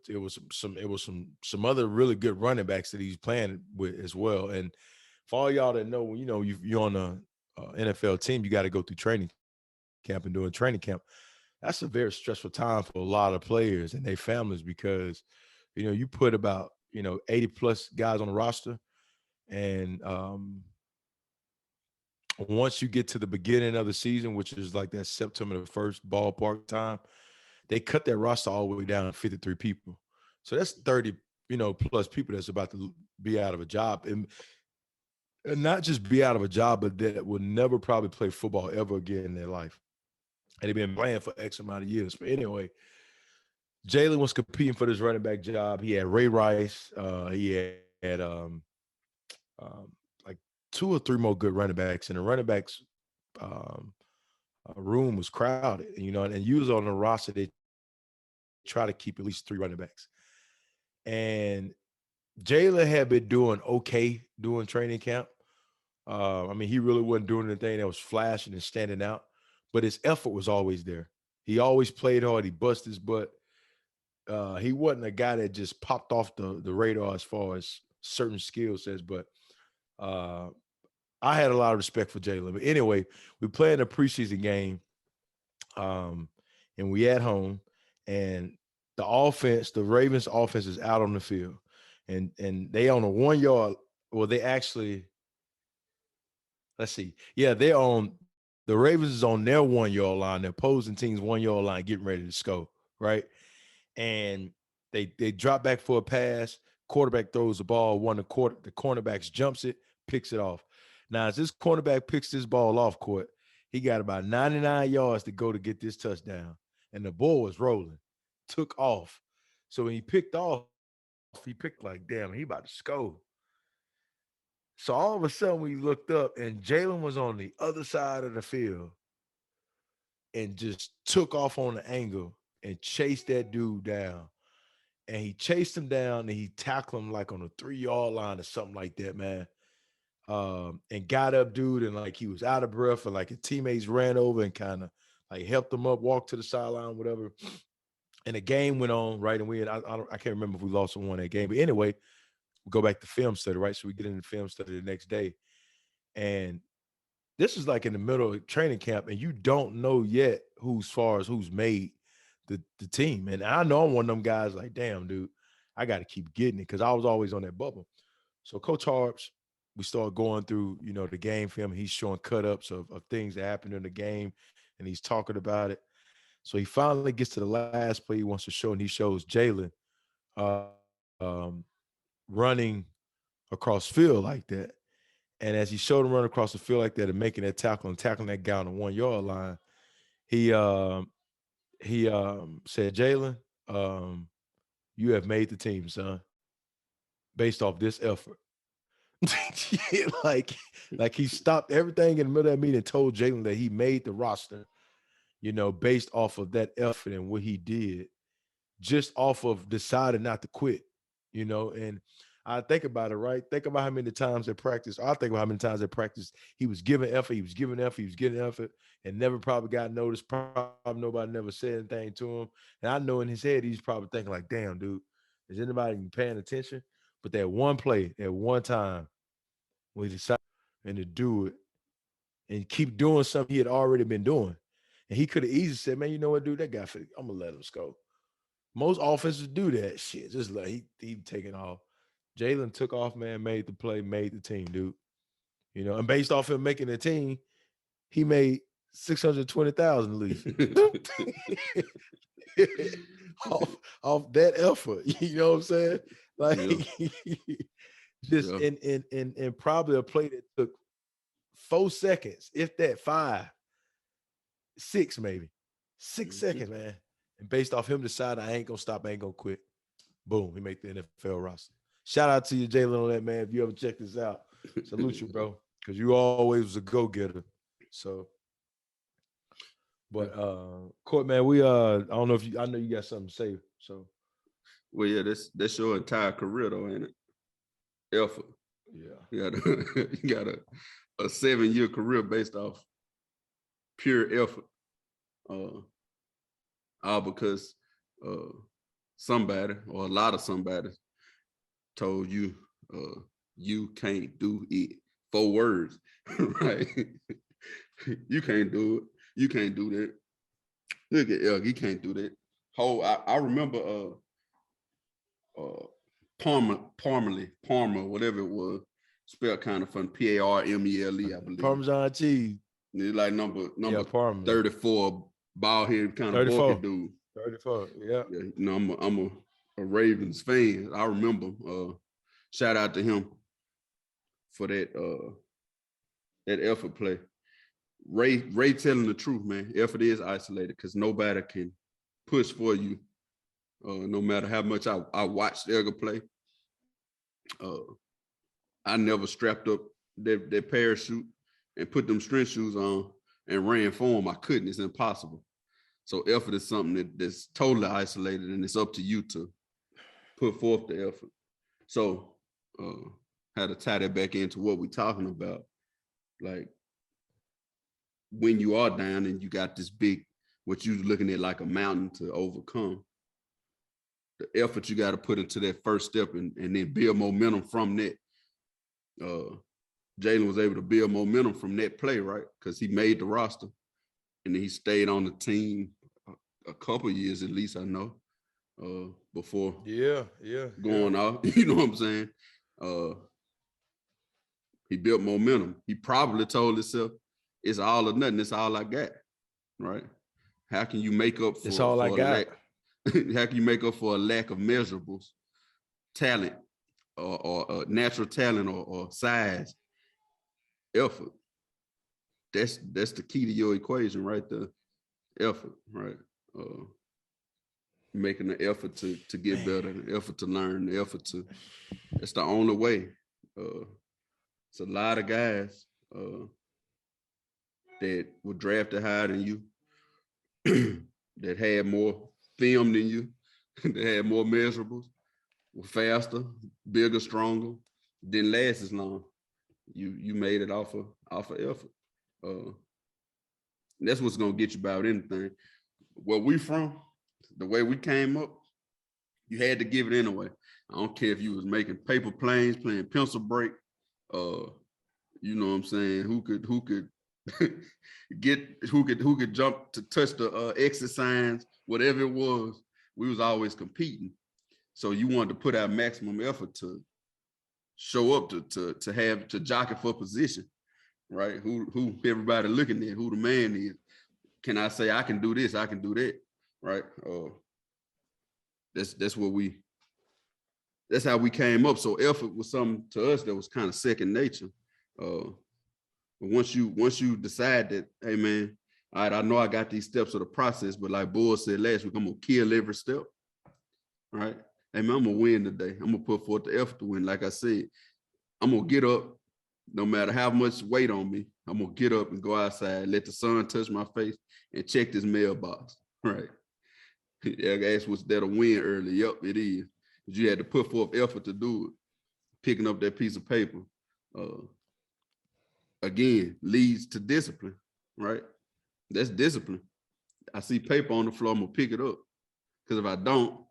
some other really good running backs that he's playing with as well. And for all y'all that know, you're on a NFL team, you got to go through training camp and doing training camp. That's a very stressful time for a lot of players and their families because you put about 80 plus guys on the roster, and once you get to the beginning of the season, which is like that September the 1st ballpark time, they cut that roster all the way down to 53 people. So that's 30, plus people that's about to be out of a job. And not just be out of a job, but that will never probably play football ever again in their life. And they've been playing for X amount of years. But anyway, Jalen was competing for this running back job. He had Ray Rice. He had like two or three more good running backs, and the running backs um, room was crowded. And usually on the roster they try to keep at least three running backs. And Jalen had been doing okay during training camp. I mean, he really wasn't doing anything that was flashing and standing out, but his effort was always there. He always played hard. He busted his butt. He wasn't a guy that just popped off the radar as far as certain skill sets, but uh, I had a lot of respect for Jalen. But anyway, we played a preseason game, um, and we at home, and the Ravens offense is out on the field, and they on a 1 yard. Well, they actually, let's see, yeah, they're on the Ravens is on their 1 yard line, the opposing team's 1 yard line, getting ready to score, right? And they drop back for a pass. Quarterback throws the ball. The cornerbacks jumps it, picks it off. Now, as this cornerback picks this ball off court, he got about 99 yards to go to get this touchdown. And the ball was rolling, took off. So when he picked off, he picked like, damn, he about to score. So all of a sudden we looked up and Jalen was on the other side of the field and just took off on the angle and chased that dude down. And he chased him down and he tackled him like on a 3 yard line or something like that, man. And got up, dude, and like he was out of breath, and like his teammates ran over and kind of like helped him up, walked to the sideline, whatever. And the game went on, right? And I can't remember if we lost or won that game, but anyway, we go back to film study, right? So we get into film study the next day, and this is like in the middle of training camp, and you don't know yet who's made the team. And I know I'm one of them guys like, damn, dude, I got to keep getting it because I was always on that bubble. So Coach Harps, we start going through, the game film. He's showing cut ups of things that happened in the game, and he's talking about it. So he finally gets to the last play he wants to show, and he shows Jalen um, running across field like that. And as he showed him running across the field like that and making that tackle and tackling that guy on the 1 yard line, he said, Jalen, um, you have made the team, son, based off this effort. Yeah, like he stopped everything in the middle of that meeting and told Jalen that he made the roster, based off of that effort and what he did, just off of deciding not to quit, and I think about it, right? Think about how many times at practice, I think about how many times at practice he was giving effort, he was giving effort, he was getting effort, and never probably got noticed. Probably nobody never said anything to him. And I know in his head, he's probably thinking, like, damn, dude, is anybody even paying attention? But that one play, at one time, when he decided and to do it and keep doing something he had already been doing. And he could have easily said, man, you know what, dude, that guy, I'm gonna let him go. Most offenses do that shit. Just like he taking off. Jalen took off, man, made the play, made the team, dude. And based off him making the team, he made 620,000 at least. off that effort. You know what I'm saying? Like just Yeah. in probably a play that took 4 seconds, if that 5, 6 maybe. 6 seconds, man. And based off him deciding I ain't gonna stop, I ain't gonna quit. Boom, he made the NFL roster. Shout out to you, Jalen, on that, man. If you ever check this out, salute you, bro. Because you always was a go-getter. So, but Court, man, we I don't know if you, I know you got something to say. So, well, yeah, that's your entire career though, ain't it? Effort. yeah. You got a 7-year career based off pure effort. All because somebody or a lot of somebody told you you can't do it. 4 words, right? You can't do it. You can't do that. Look at Elk, he can't do that. I remember Palmer, whatever it was, spelled kind of fun. Parmele, I believe. Parmesan cheese. It's like number Parmesan. 34, bald head kind of 34. bulky dude. 34, yeah. You know, I'm a Ravens fan. I remember. Shout out to him for that effort play. Ray telling the truth, man. Effort is isolated because nobody can push for you. No matter how much I watched Edgar play. I never strapped up that parachute and put them strength shoes on and ran for him. I couldn't. It's impossible. So effort is something that's totally isolated, and it's up to you to put forth the effort. So had to tie that back into what we're talking about. Like when you are down and you got this big, what you're looking at like a mountain to overcome, the effort you got to put into that first step and then build momentum from that. Jalen was able to build momentum from that play, right? Because he made the roster and then he stayed on the team a couple years at least, I know, before going off. You know what I'm saying? He built momentum. He probably told himself, it's all or nothing. It's all I got, right? How can you make up for, it's all I got. How can you make up for a lack of measurables, talent, or natural talent or size? Effort. That's the key to your equation right there. Effort, right? Making the effort to get better, the effort to learn, the effort to. That's the only way. It's a lot of guys that were drafted higher than you, that had more film than you, that had more measurables, were faster, bigger, stronger, didn't last as long. You made it off of effort. That's what's gonna get you about anything. Where we from, the way we came up, you had to give it anyway. I don't care if you was making paper planes, playing pencil break, you know what I'm saying, who could who could jump to touch the exit signs, whatever it was, we was always competing. So you wanted to put out maximum effort to show up to jockey for position, right? Who everybody looking at, who the man is. Can I say I can do this, I can do that, right? That's how we came up. So effort was something to us that was kind of second nature. But once you decide that, hey man, all right, I know I got these steps of the process, but like Bull said last week, I'm gonna kill every step. All right. Hey man, I'm gonna win today. I'm gonna put forth the effort to win. Like I said, I'm gonna get up, no matter how much weight on me. I'm gonna get up and go outside, let the sun touch my face, and check this mailbox. Right. Ask was that a win early? Yep, it is. But you had to put forth effort to do it. Picking up that piece of paper. Again, leads to discipline, right? That's discipline. I see paper on the floor, I'm gonna pick it up. Because if I don't,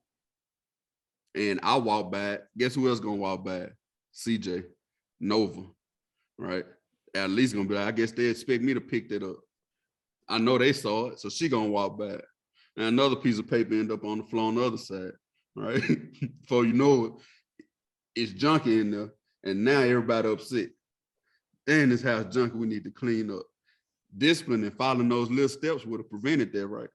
and I walk by, guess who else gonna walk by? CJ, Nova, right? At least gonna be like, I guess they expect me to pick that up. I know they saw it, so she gonna walk by. And another piece of paper end up on the floor on the other side, right? Before you know it, it's junky in there, and now everybody upset. And this house junky, we need to clean up. Discipline and following those little steps would have prevented that, right?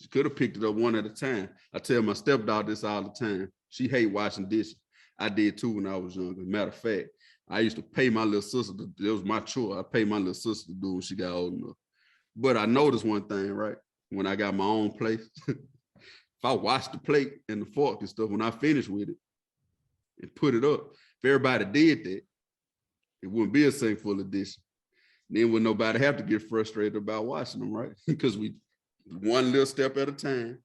She could have picked it up one at a time. I tell my stepdaughter this all the time. She hate washing dishes. I did too when I was younger. Matter of fact, I used to pay my little sister. It was my chore. I paid my little sister to do when she got old enough. But I noticed one thing, right? When I got my own place, if I wash the plate and the fork and stuff, when I finish with it and put it up, if everybody did that, it wouldn't be a sink full of dishes. Then would nobody have to get frustrated about washing them, right? Because we one little step at a time.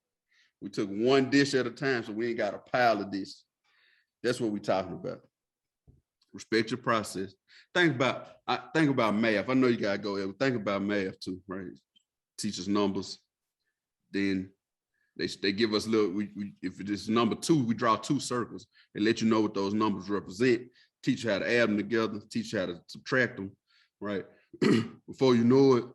We took one dish at a time, so we ain't got a pile of dishes. That's what we're talking about. Respect your process. Think about math. I know you gotta go there, but think about math too, right? Teach us numbers. Then they give us little. If it is number 2, we draw 2 circles. They let you know what those numbers represent. Teach you how to add them together. Teach you how to subtract them, right? Before you know it,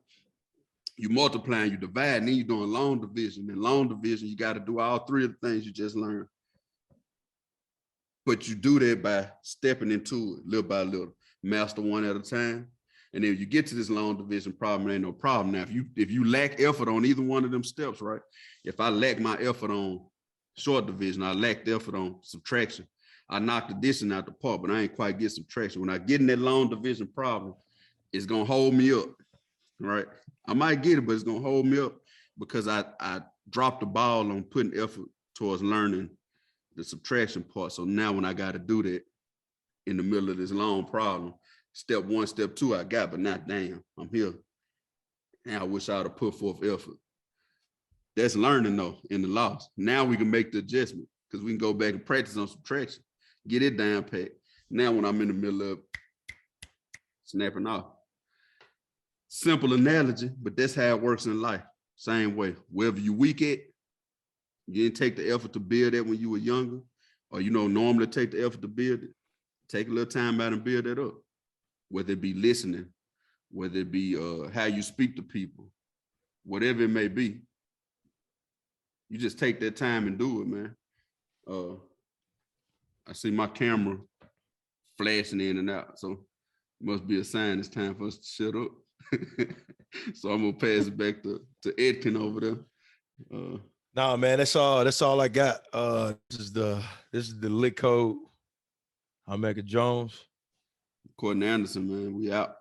you multiplying, you dividing, then you're doing long division. In long division, you got to do all 3 of the things you just learned. But you do that by stepping into it little by little, master one at a time. And then you get to this long division problem, it ain't no problem. Now, if you lack effort on either one of them steps, right? If I lack my effort on short division, I lack the effort on subtraction, I knock the addition out the part, but I ain't quite get subtraction. When I get in that long division problem, it's gonna hold me up, right? I might get it, but it's gonna hold me up because I dropped the ball on putting effort towards learning the subtraction part. So now when I got to do that in the middle of this long problem, step 1, step 2, I got, but not damn, I'm here. And I wish I would have put forth effort. That's learning though in the loss. Now we can make the adjustment because we can go back and practice on subtraction, get it down pat. Now when I'm in the middle of snapping off. Simple analogy, but that's how it works in life. Same way. Wherever you weak at, you didn't take the effort to build that when you were younger, or normally take the effort to build it. Take a little time out and build that up. Whether it be listening, whether it be how you speak to people, whatever it may be. You just take that time and do it, man. I see my camera flashing in and out, so it must be a sign it's time for us to shut up. So I'm gonna pass it back to Edkin over there. Nah, man, that's all I got. This is the Lit Code. I'm Mecca Jones. Courtney Anderson, man. We out.